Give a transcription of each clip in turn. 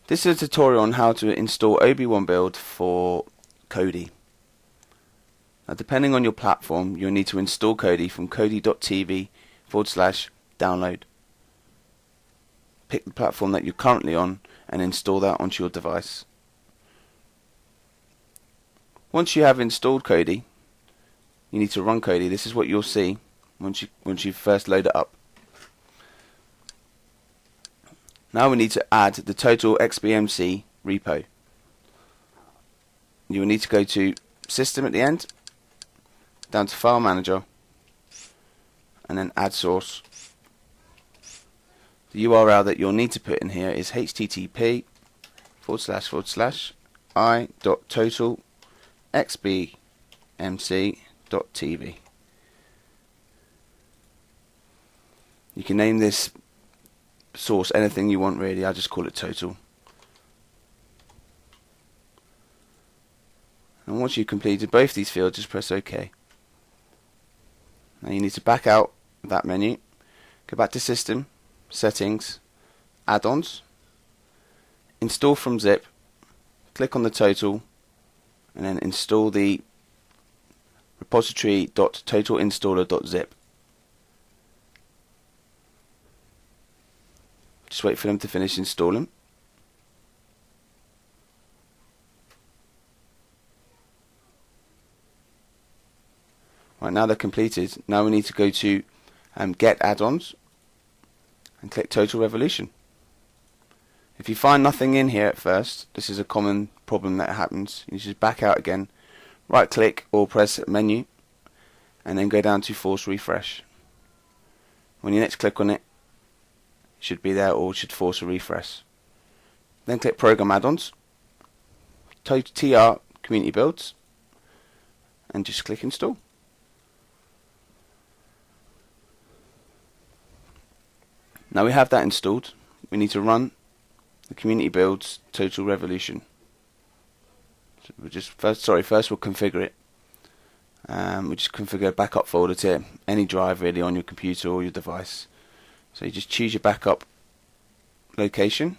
This is a tutorial on how to install OB1 build for Kodi. Now, depending on your platform, you'll need to install Kodi from kodi.tv/download. Pick the platform that you're currently on and install that onto your device. Once you have installed Kodi, you need to run Kodi. This is what you'll see once you first load it up. Now we need to add the total XBMC repo. You will need to go to System at the end, down to File Manager, and then Add Source. The URL that you'll need to put in here is http://i.totalxbmc.tv. You can name this source anything you want, really. I just call it total. And once you've completed both these fields, just press OK. Now you need to back out of that menu, go back to System, Settings, Add-ons, Install from Zip, click on the total, and then install the repository.totalinstaller.zip. Just wait for them to finish installing. Right, now they're completed. Now we need to go to Get Add-ons and click Total Revolution. If you find nothing in here at first, this is a common problem that happens. You just back out again, right click or press Menu, and then go down to Force Refresh. When you next click on it, it should be there, or should force a refresh. Then click Program Add-ons, TR Community Builds, and just click Install. Now we have that installed, we need to run the Community Builds Total Revolution. So we'll just first we'll configure it. We'll just configure a backup folder to any drive really on your computer or your device. So you just choose your backup location.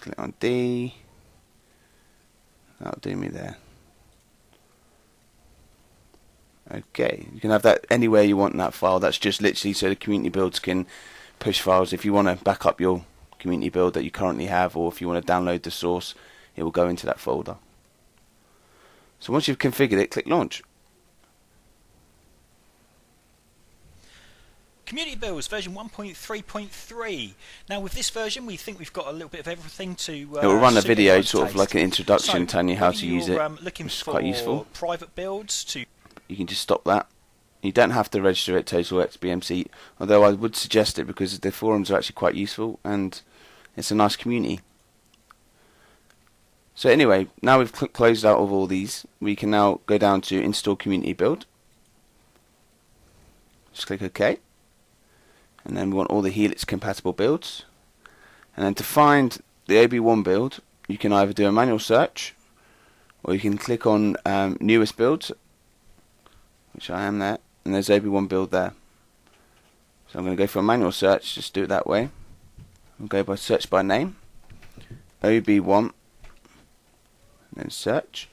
Click on D. That'll do me there. Okay, you can have that anywhere you want in that file. That's just literally so the community builds can push files. If you want to back up your community build that you currently have, or if you want to download the source, it will go into that folder. So once you've configured it, click Launch. Community Builds version 1.3.3. Now with this version we think we've got a little bit of everything to it will run a video, sort of taste. like an introduction, telling you how to use it, looking which is for quite useful. Private builds to. You can just stop that. You don't have to register at Total XBMC, although I would suggest it because the forums are actually quite useful and it's a nice community. So anyway, now we've closed out of all these, we can now go down to Install Community Build. Just click OK. And then we want all the Helix compatible builds. And then to find the OB1 build, you can either do a manual search, or you can click on newest builds, which I am there, and there's OB1 build there. So I'm going to go for a manual search, just do it that way. I'll go by search by name, OB1, and then search,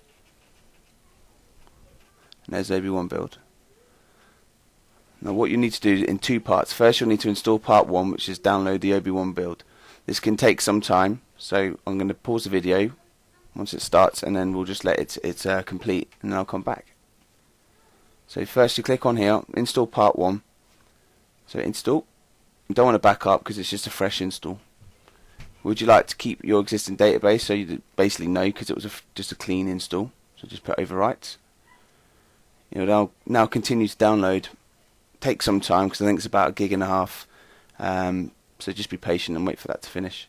and there's OB1 build. Now what you need to do in two parts. First you'll need to install part 1, which is download the OB1 build. This can take some time, so I'm going to pause the video once it starts, and then we'll just let it complete, and then I'll come back. So first you click on here, install part 1. So install. You don't want to back up because it's just a fresh install. Would you like to keep your existing database? So you basically no, because it was just a clean install. So just put overwrite. You know, now continue to download. Take some time because I think it's about 1.5 GB. So just be patient and wait for that to finish.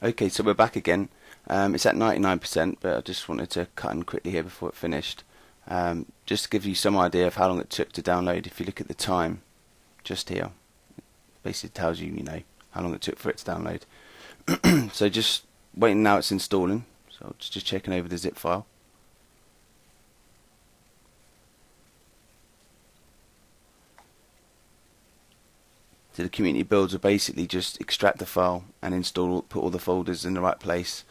Okay, so we're back again. It's at 99%, but I just wanted to cut in quickly here before it finished. Just to give you some idea of how long it took to download. If you look at the time, just here, it basically tells you, how long it took for it to download. So just waiting now, it's installing, so just checking over the zip file. So the community builds will basically just extract the file and install, put all the folders in the right place,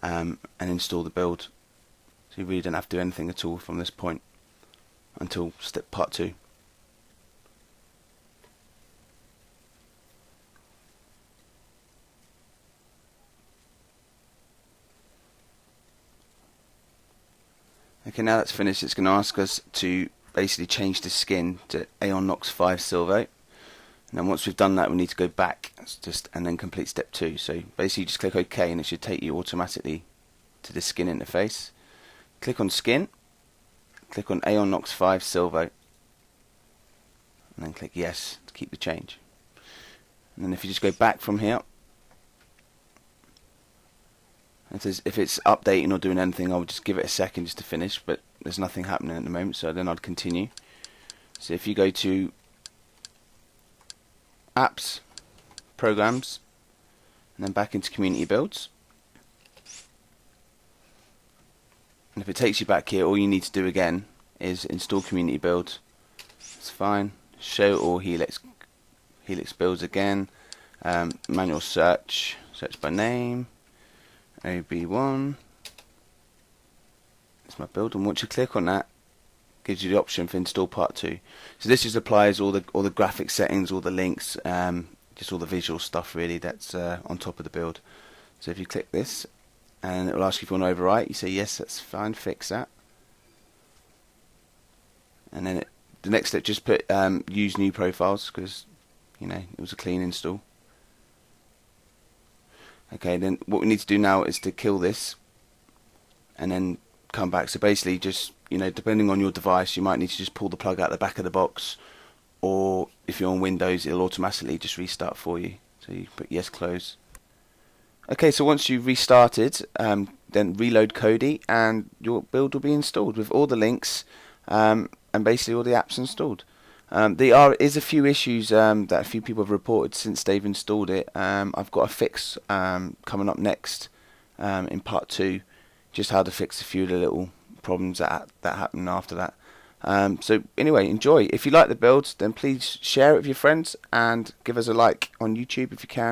and install the build. So you really don't have to do anything at all from this point until step part 2. Okay, now that's finished, it's going to ask us to basically change the skin to Aeon Nox 5 Silver. And then once we've done that, we need to go back and then complete step 2. So basically just click OK and it should take you automatically to the skin interface. Click on skin, click on Aeon Nox 5 Silver, and then click yes to keep the change. And then if you just go back from here, it says if it's updating or doing anything, I would just give it a second just to finish, but there's nothing happening at the moment, so then I'd continue. So if you go to apps, programs, and then back into community builds, and if it takes you back here, all you need to do again is install community build. It's fine. Show all Helix builds again. Manual search by name. OB1. It's my build, and once you click on that, it gives you the option for install part 2. So this just applies all the graphic settings, all the links, just all the visual stuff really that's on top of the build. So if you click this, and it will ask you if you want to overwrite, you say yes, that's fine, fix that, and then the next step, just put use new profiles, because it was a clean install. Okay, then what we need to do now is to kill this and then come back. So basically just, depending on your device, you might need to just pull the plug out the back of the box, or if you're on Windows, it'll automatically just restart for you. So you put yes, close. Okay, so once you've restarted, then reload Kodi and your build will be installed with all the links and basically all the apps installed. There is a few issues that a few people have reported since they've installed it. I've got a fix coming up next in part 2, just how to fix a few of the little problems that happen after that. So anyway, enjoy. If you like the build, then please share it with your friends and give us a like on YouTube if you can.